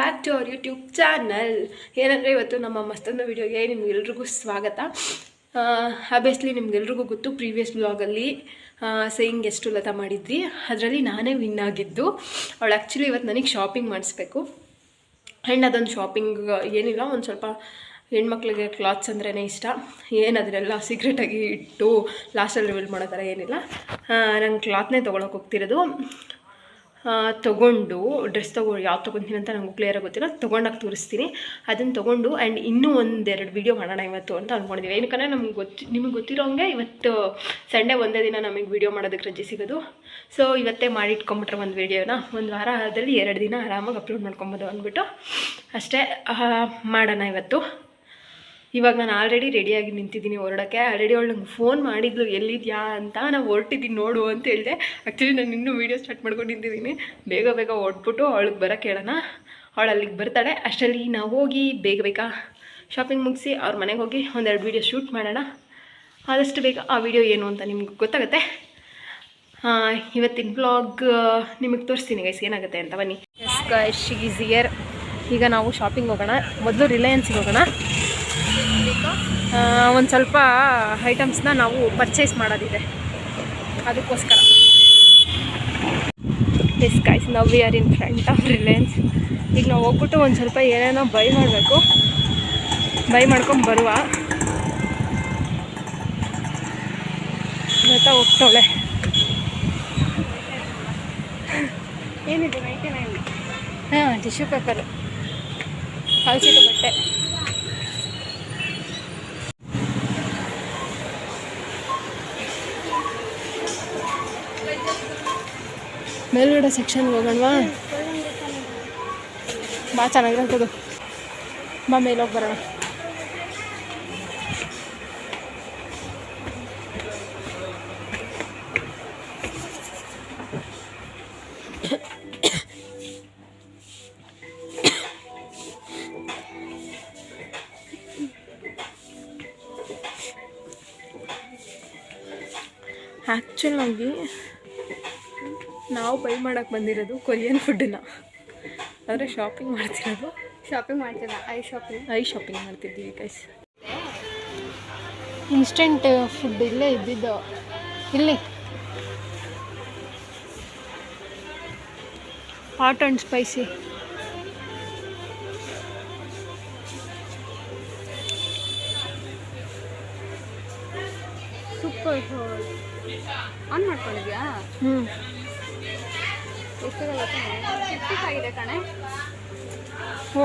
Back to our YouTube channel. ಏನಂದರೆ ಇವತ್ತು ನಮ್ಮ ಮತ್ತೊಂದು ವಿಡಿಯೋಗೆ ನಿಮ್ಗೆಲ್ರಿಗೂ ಸ್ವಾಗತ. ಆಬ್ವಿಯಸ್ಲಿ ನಿಮ್ಗೆಲ್ರಿಗೂ ಗೊತ್ತು, ಪ್ರೀವಿಯಸ್ ಬ್ಲಾಗಲ್ಲಿ ಸೇಯಿಂಗ್ ಎಷ್ಟು ಲತಾ ಮಾಡಿದ್ವಿ, ಅದರಲ್ಲಿ ನಾನೇ ವಿನ್ ಆಗಿದ್ದು. ಅವಳು ಆ್ಯಕ್ಚುಲಿ ಇವತ್ತು ನನಗೆ ಶಾಪಿಂಗ್ ಮಾಡಿಸ್ಬೇಕು. ಆ್ಯಂಡ್ ಅದೊಂದು ಶಾಪಿಂಗ್ ಏನಿಲ್ಲ, ಒಂದು ಸ್ವಲ್ಪ ಹೆಣ್ಮಕ್ಳಿಗೆ ಕ್ಲಾತ್ಸ್ ಅಂದ್ರೇ ಇಷ್ಟ. ಏನದ್ರೆಲ್ಲ ಸೀಕ್ರೆಟಾಗಿ ಇಟ್ಟು ಲಾಸ್ಟಲ್ಲಿ ರಿವೀಲ್ ಮಾಡೋ ಥರ ಏನಿಲ್ಲ. ನಂಗೆ ಕ್ಲಾತ್ನೇ ತೊಗೊಳಕ್ಕೆ ಹೋಗ್ತಿರೋದು. ತೊಗೊಂಡು ಡ್ರೆಸ್ ಯಾವ್ದು ತೊಗೊತೀನಿ ಅಂತ ನನಗೂ ಕ್ಲಿಯರಾಗಿ ಗೊತ್ತಿಲ್ಲ. ತೊಗೊಂಡಾಗ ತೋರಿಸ್ತೀನಿ. ಅದನ್ನು ತೊಗೊಂಡು ಆ್ಯಂಡ್ ಇನ್ನೂ ಒಂದೆರಡು ವೀಡಿಯೋ ಮಾಡೋಣ ಇವತ್ತು ಅಂತ ಅಂದ್ಕೊಂಡಿದ್ದೀವಿ. ಏನಕ್ಕಂದರೆ ನಿಮಗೆ ಗೊತ್ತಿರೋಂಗೆ ಇವತ್ತು ಸಂಡೇ ಒಂದೇ ದಿನ ನಮಗೆ ವೀಡಿಯೋ ಮಾಡೋದಕ್ಕೆ ರಜೆ ಸಿಗೋದು. ಸೊ ಇವತ್ತೇ ಮಾಡಿ ಇಟ್ಕೊಂಬಿಟ್ರೆ ಒಂದು ವೀಡಿಯೋನ ಒಂದು ವಾರದಲ್ಲಿ 2 ದಿನ ಆರಾಮಾಗಿ ಅಪ್ಲೋಡ್ ಮಾಡ್ಕೊಬೋದು ಅಂದ್ಬಿಟ್ಟು ಅಷ್ಟೇ ಮಾಡೋಣ ಇವತ್ತು. ಇವಾಗ ನಾನು ಆಲ್ರೆಡಿ ರೆಡಿಯಾಗಿ ನಿಂತಿದ್ದೀನಿ ಹೊರಡೋಕ್ಕೆ. ಆಲ್ರೆಡಿ ಅವಳು ನಂಗೆ ಫೋನ್ ಮಾಡಿದ್ಲು, ಎಲ್ಲಿದೆಯಾ ಅಂತ. ನಾವು ಹೊರಟಿದ್ದೀನಿ ನೋಡು ಅಂತ ಹೇಳಿದೆ. ಆ್ಯಕ್ಚುಲಿ ನಾನು ಇನ್ನೂ ವೀಡಿಯೋ ಸ್ಟಾರ್ಟ್ ಮಾಡ್ಕೊಂಡು ನಿಂತಿದ್ದೀನಿ. ಬೇಗ ಹೊರಟ್ಬಿಟ್ಟು ಅವಳಿಗೆ ಬರೋಕ್ಕೆ ಹೇಳೋಣ. ಅವಳು ಅಲ್ಲಿಗೆ ಬರ್ತಾಳೆ. ಅಷ್ಟರಲ್ಲಿ ನಾವು ಹೋಗಿ ಬೇಗ ಶಾಪಿಂಗ್ ಮುಗಿಸಿ ಅವ್ರ ಮನೆಗೆ ಹೋಗಿ ಒಂದೆರಡು ವೀಡಿಯೋ ಶೂಟ್ ಮಾಡೋಣ. ಆದಷ್ಟು ಬೇಗ ಆ ವಿಡಿಯೋ ಏನು ಅಂತ ನಿಮ್ಗೆ ಗೊತ್ತಾಗುತ್ತೆ. ಇವತ್ತಿನ ಬ್ಲಾಗ್ ನಿಮಗೆ ತೋರಿಸ್ತೀನಿ ಗೈಸ್ ಏನಾಗುತ್ತೆ ಅಂತ. ಬನ್ನಿ. Yes guys, she is here. ಈಗ ನಾವು ಶಾಪಿಂಗ್ ಹೋಗೋಣ. ಮೊದಲು ರಿಲಯನ್ಸಿಗೆ ಹೋಗೋಣ. ಒಂದು ಸ್ವಲ್ಪ ಐಟಮ್ಸ್ನ ನಾವು ಪರ್ಚೇಸ್ ಮಾಡೋದಿದೆ, ಅದಕ್ಕೋಸ್ಕರ. ಎಸ್ ಗೈಸ್, ನಾವು we are in front of Reliance. ಈಗ ನಾವು ಹೋಗ್ಬಿಟ್ಟು ಒಂದು ಸ್ವಲ್ಪ ಏನೇನೋ ಬೈ ಮಾಡಬೇಕು. ಬೈ ಮಾಡ್ಕೊಂಡು ಬರುವ ಗೊತ್ತಾ, ಹೋಗ್ತಾವಳೆ. ಏನಿದೆ? ಹಾಂ, ಟಿಶ್ಯೂ ಪೇಪರು, ಕಳಿಸಿದ್ದು ಬಟ್ಟೆ. ಮೇಲ್ಗಡೆ ಸೆಕ್ಷನ್ಗೆ ಹೋಗೋಣವಾ? ಬಾ, ಚೆನ್ನಾಗಿರೋದು. ಬಾ, ಮೇಲೋಗಿ ಬರೋಣ. ಆ್ಯಕ್ಚುಲಾಗಿ ನಾವು ಬೈ ಮಾಡೋಕ್ಕೆ ಬಂದಿರೋದು ಕೊರಿಯನ್ ಫುಡ್ಡನ್ನ, ಆದರೆ ಶಾಪಿಂಗ್ ಮಾಡ್ತಿರೋದು. ಶಾಪಿಂಗ್ ಮಾಡ್ತಿಲ್ಲ, ಐ ಶಾಪಿಂಗ್ ಮಾಡ್ತಿದ್ದೀವಿ ಗೈಸ್. ಇನ್ಸ್ಟೆಂಟ್ ಫುಡ್ ಇಲ್ಲೇ ಇದ್ದಿದ್ದು. ಇಲ್ಲಿ hot and spicy. Super. On ಮಾಡ್ಕೊಂಡಿದ್ಯಾ? ಎಷ್ಟಾಗಿದೆ ಕಣೆ?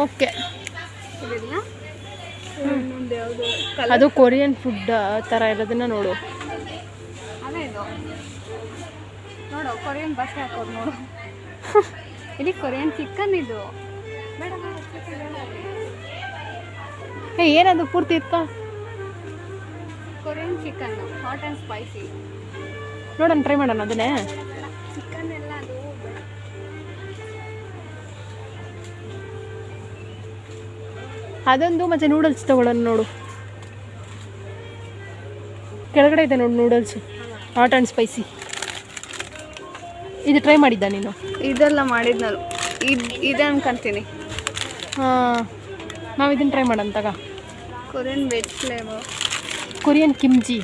ಓಕೆ. ಇನ್ನೊಂದು ಯಾವುದು? ಅದು ಕೊರಿಯನ್ ಫುಡ್ ಥರ ಇರೋದನ್ನ ನೋಡು. ಅದೇ ಇದು ನೋಡು, ಕೊರಿಯನ್ ಬಸ್ ಹಾಕೋದು ನೋಡು. ಇಲ್ಲಿ ಕೊರಿಯನ್ ಚಿಕನ್ ಇದು. ಬೇಡ, ಏನದು ಪೂರ್ತಿ ಇತ್ತ? Korean chicken, hot and spicy. ನೋಡೋಣ, ಟ್ರೈ ಮಾಡೋಣ ಅದನ್ನೇ. ಚಿಕನ್ ಎಲ್ಲ ಅದು ಅದೊಂದು, ಮತ್ತು ನೂಡಲ್ಸ್ ತೊಗೊಳ್ಳೋಣ ನೋಡು. ಕೆಳಗಡೆ ಇದೆ ನೋಡಿ ನೂಡಲ್ಸು, ಹಾಟ್ ಆ್ಯಂಡ್ ಸ್ಪೈಸಿ. ಇದು ಟ್ರೈ ಮಾಡಿದ್ದ ನೀನು? ಇದೆಲ್ಲ ಮಾಡಿದ್ದು ನಾನು, ಇದೆ ಅನ್ಕೊಂತೀನಿ. ಹಾಂ, ನಾವು ಇದನ್ನು ಟ್ರೈ ಮಾಡೋಣ ತಗ. Korean veg flavour, Korean kimchi.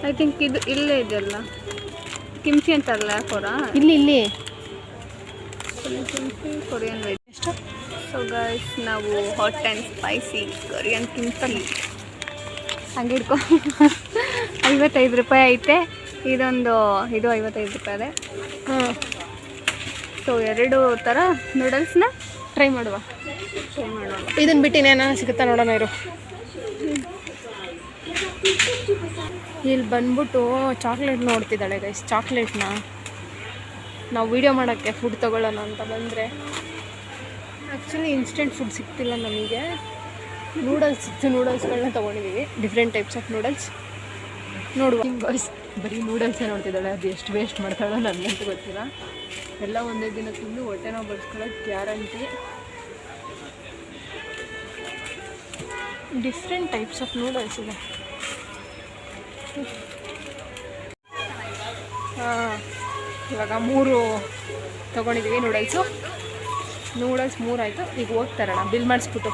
I think ಇದು ಇಲ್ಲೇ ಇದೆಯಲ್ಲ, ಕಿಮ್ಚಿ ಅಂತಾರಲ್ಲ ಯಾಕೋರ. ಇಲ್ಲಿ ಕಿಮ್ಚಿ ಕೊರಿಯನ್ ವೆಜ್. ಎಷ್ಟು? ಸೊ ಗೈಸ್, ನಾವು hot and spicy Korean kimchi ಹಂಗೆ ಇಟ್ಕೊ. 55 ರೂಪಾಯಿ ಐತೆ. ಇದು 55 ರೂಪಾಯಿ ಅದೇ. ಹಾಂ. ಸೊ 2 ಥರ ನೂಡಲ್ಸ್ನ ಟ್ರೈ ಮಾಡುವ. ಇದನ್ನು ಬಿಟ್ಟು ಇನ್ನೇನಾರು ಸಿಗುತ್ತಾ ನೋಡೋಣ ಇರು. ಇಲ್ಲಿ ಬಂದ್ಬಿಟ್ಟು ಚಾಕ್ಲೇಟ್ ನೋಡ್ತಿದ್ದಾಳೆ ಗೈಸ್. ಚಾಕ್ಲೇಟ್ನ ನಾವು ವೀಡಿಯೋ ಮಾಡೋಕ್ಕೆ ಫುಡ್ ತೊಗೊಳ್ಳೋಣ ಅಂತ ಬಂದರೆ, ಆ್ಯಕ್ಚುಲಿ ಇನ್ಸ್ಟೆಂಟ್ ಫುಡ್ ಸಿಗ್ತಿಲ್ಲ ನಮಗೆ. ನೂಡಲ್ಸ್ ಇತ್ತು, ನೂಡಲ್ಸ್ಗಳನ್ನ ತೊಗೊಂಡಿದ್ದೀವಿ, ಡಿಫ್ರೆಂಟ್ ಟೈಪ್ಸ್ ಆಫ್ ನೂಡಲ್ಸ್. ನೋಡುವ ಗೈಸ್, ಬರೀ ನೂಡಲ್ಸೇ ನೋಡ್ತಿದ್ದಾಳೆ. ಅದು ಎಷ್ಟು ವೇಸ್ಟ್ ಮಾಡ್ತಾಳೋ ನನಗಂತೂ ಗೊತ್ತಿಲ್ಲ. ಎಲ್ಲ ಒಂದೇ ದಿನ ತಿಂದು ಹೊಟ್ಟೆ ನಾವು ಬಡಿಸ್ಕೊಳ್ಳೋದು guarantee. Different types of noodles ಇದೆ. ಇವಾಗ 3 ತೊಗೊಂಡಿದ್ದೀವಿ ನೂಡಲ್ಸು. ನೂಡಲ್ಸ್ 3 ಆಯಿತು. ಈಗ ಹೋಗ್ತಾರಣ ಬಿಲ್ ಮಾಡಿಸ್ಬಿಟ್ಟು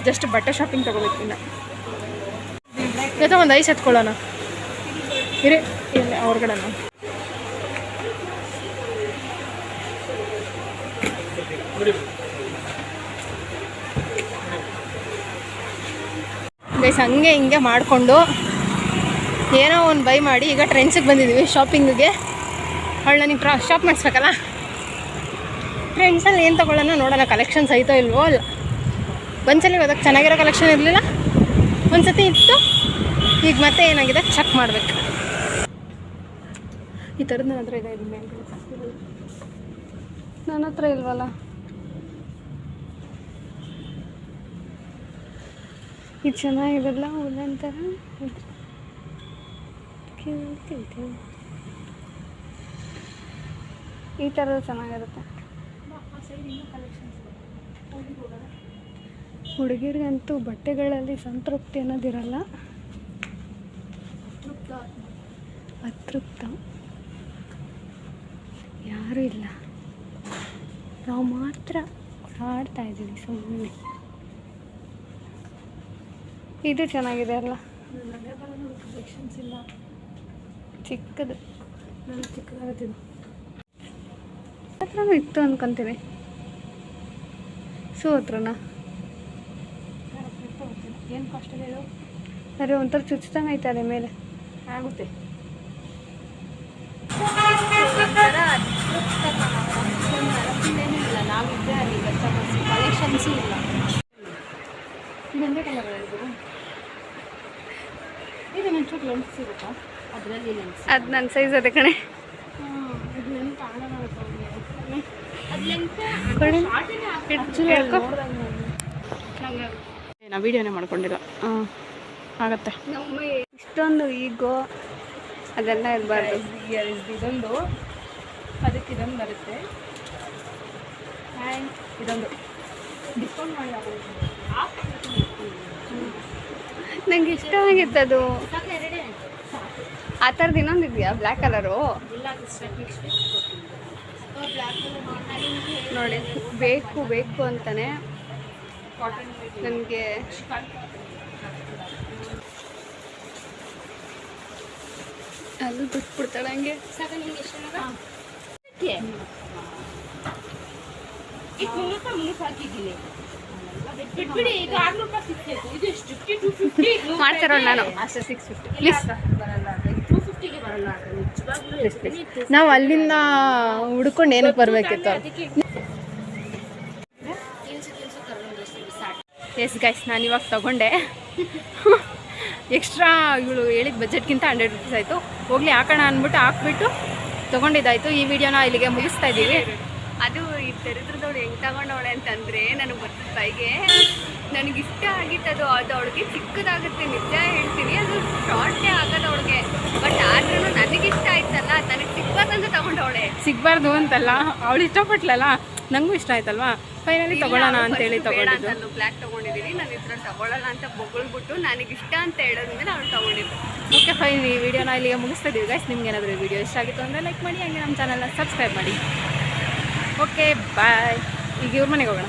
ಜಸ್ಟ್ ಬಟ್ಟೆ ಶಾಪಿಂಗ್ ತೊಗೋಬೇಕು. ಇನ್ನು ಜೊತೆ ಒಂದು ಐಸ್ ಎತ್ಕೊಳ್ಳೋಣ ಇರಿ ಇಲ್ಲ ಹೊರಗಡೆ. ಗೈಸ್ ಹಂಗೆ ಹಿಂಗೆ ಮಾಡಿಕೊಂಡು ಏನೋ ಒಂದು ಬೈ ಮಾಡಿ ಈಗ ಟ್ರೆಂಡ್ಸಿಗೆ ಬಂದಿದ್ದೀವಿ ಶಾಪಿಂಗಿಗೆ. ಅವಳು ನನಗೆ ಶಾಪ್ ಮಾಡಿಸ್ಬೇಕಲ್ಲ. ಟ್ರೆಂಡ್ಸಲ್ಲಿ ಏನು ತೊಗೊಳ್ಳೋಣ ನೋಡೋಣ, ಕಲೆಕ್ಷನ್ಸ್ ಐತೋ ಇಲ್ವೋ. ಅಲ್ಲ ಒಂದ್ಸಲ ಅದಕ್ಕೆ ಚೆನ್ನಾಗಿರೋ ಕಲೆಕ್ಷನ್ ಇರಲಿಲ್ಲ, ಒಂದ್ಸತಿ ಇತ್ತು. ಈಗ ಮತ್ತೆ ಏನಾಗಿದೆ ಚೆಕ್ ಮಾಡಬೇಕು. ಈ ಥರದ್ದು ನನ್ನ ಹತ್ರ ಇದೆ. ನನ್ನ ಹತ್ರ ಇಲ್ವಲ್ಲ. ಇದು ಚೆನ್ನಾಗಿರಲ್ಲ ಒಂದೊಂಥರ. ಈ ಥರದ್ದು ಚೆನ್ನಾಗಿರುತ್ತೆ. ಹುಡುಗಿರಿಗಂತೂ ಬಟ್ಟೆಗಳಲ್ಲಿ ಸಂತೃಪ್ತಿ ಅನ್ನೋದಿರಲ್ಲ, ಅತೃಪ್ತ ಯಾರೂ ಇಲ್ಲ. ನಾವು ಮಾತ್ರ ಆಡ್ತಾ ಇದ್ದೀವಿ ಸುಮ್ಮನೆ. ಇದು ಚೆನ್ನಾಗಿದೆ ಅಲ್ಲ, ಕಲೆಕ್ಷನ್ಸ್ ಇಲ್ಲ. ಚಿಕ್ಕದು ನಾನು ಚಿಕ್ಕದಾಗುತ್ತಿದ್ದು ಹತ್ರನೂ ಇತ್ತು ಅನ್ಕೊಂತೀನಿ. ಹತ್ರನಾ ಏನು ಕಾಸ್ಟ್ ಇದೆ ಹೇಳು? ಅರೆ ಒಂಥರ ಚುಚ್ಚಿದಂಗೆ ಐತೆ ಅದೇ ಮೇಲೆ ಆಗುತ್ತೆ. ಏನಿಲ್ಲ, ನಾವಿದ್ದೆ ಅಲ್ಲಿ ಕಸ್ಟಮರ್ಸ್, ಕಲೆಕ್ಷನ್ಸು ಇಲ್ಲ. ಇದೊಂದೇ ಕಲರ್ ಇದು ನಂಚೂರು ಲೆನ್ಸ್ ಸಿಗುತ್ತಾ ಅದರಲ್ಲಿ? ಲೆನ್ಸ್ ಅದು ನನ್ನ ಸೈಜ್ ಅದೇ ಕಣೆ. ಇದು ಲೆನ್ಸ್ ನಾ ವೀಡಿಯೋನೇ ಮಾಡ್ಕೊಂಡಿರೋ ಆಗತ್ತೆ. ನಮ್ಮ ಇಷ್ಟೊಂದು ಈಗೋ ಅದೆಲ್ಲ ಇರಬಾರ್ದು. ಇದೊಂದು ಅದಕ್ಕೆ ಇದೊಂದು ಬರುತ್ತೆ ಆ್ಯಂಡ್ ಇದೊಂದು ಡಿಸ್ಕೌಂಟ್ ಮಾಡಿ ನಂಗೆ ಇಷ್ಟ ಆಗಿತ್ತು ಅದು. ಆ ಥರದ್ದು ಇನ್ನೊಂದು ಇದೆಯಾ ಬ್ಲ್ಯಾಕ್ ಕಲರು? ನೋಡಿ ಬೇಕು ಬೇಕು ಅಂತಾನೆ ನನಗೆ. ಅದು ಬಿಟ್ಬಿಡ್ತಾಳೆ ಹಂಗೆ. ಮಾಡ್ತಾರೋ ನಾನು ಅಷ್ಟೇ 650 ಪ್ಲೀಸ್. ನಾವು ಅಲ್ಲಿಂದ ಹುಡ್ಕೊಂಡು ಏನಕ್ಕೆ ಬರಬೇಕಿತ್ತು. ಎಸ್ ಗೈಸ್, ನಾನು ಇವಾಗ ತೊಗೊಂಡೆ. ಎಕ್ಸ್ಟ್ರಾ ಇವಳು ಹೇಳಿದ ಬಜೆಟ್ಗಿಂತ 100 ರೂಪೀಸ್ ಆಯಿತು. ಹೋಗ್ಲಿ ಹಾಕೋಣ ಅಂದ್ಬಿಟ್ಟು ಹಾಕ್ಬಿಟ್ಟು ತೊಗೊಂಡಿದ್ದಾಯಿತು. ಈ ವಿಡಿಯೋನ ಇಲ್ಲಿಗೆ ಮುಗಿಸ್ತಾ ಇದ್ದೀವಿ. ಅದು ಈ ದರಿದ್ರದವಳು ಹೆಂಗೆ ತಗೊಂಡವಳೆ ಅಂತಂದರೆ, ನನಗೆ ಬರ್ತದೆ ಬೈಗೆ. ನನಗಿಷ್ಟ ಆಗಿತ್ತದು. ಅದು ಅವಳಿಗೆ ಚಿಕ್ಕದಾಗುತ್ತೆ, ನಿಜ ಹೇಳ್ತೀನಿ. ಅದು ಶಾರ್ಟೇ ಆಗೋದು ಅವಳಿಗೆ. ಬಟ್ ಆದ್ರೂ ನನಗಿಷ್ಟ ಆಯ್ತಲ್ಲ, ನನಗೆ ಸಿಗ್ಬಾರ್ದಂತ ತಗೊಂಡವಳೆ. ಸಿಗಬಾರ್ದು ಅಂತಲ್ಲ, ಅವಳು ಇಷ್ಟಪಟ್ಲಲ್ಲ, ನನಗೂ ಇಷ್ಟ ಆಯ್ತಲ್ವಾ. ಫೈನಲಿ ತಗೊಳ್ಳೋಣ ಅಂತೇಳಿ ತಗೊಂಡಿದ್ದು. ನಾನು ಬ್ಲ್ಯಾಕ್ ತೊಗೊಂಡಿದ್ದೀನಿ. ನಾನು ಈ ಥರ ತಗೊಳ್ಳೋಲ್ಲ ಅಂತ ಬೊಗಳ್ಬಿಟ್ಟು ನನಗಿಷ್ಟ ಅಂತ ಹೇಳೋದ್ರಿಂದ ನಾನು ತೊಗೊಂಡಿದ್ದು. ಓಕೆ ಫೈನ್, ಈ ವಿಡಿಯೋನ ಇಲ್ಲಿಗೆ ಮುಗಿಸ್ತಾ ಇದ್ದೀವಿ ಗೈಸ್. ನಿಮ್ಗೆ ಏನಾದರೂ ಈ ವಿಡಿಯೋ ಇಷ್ಟ ಆಗಿತ್ತು ಅಂದರೆ ಲೈಕ್ ಮಾಡಿ, ಹಾಗೆ ನಮ್ಮ ಚಾನಲ್ನ ಸಬ್ಸ್ಕ್ರೈಬ್ ಮಾಡಿ. Okay bye. ಈಗ ಇವ್ರ ಮನೆಗೆ ಹೋಗೋಣ.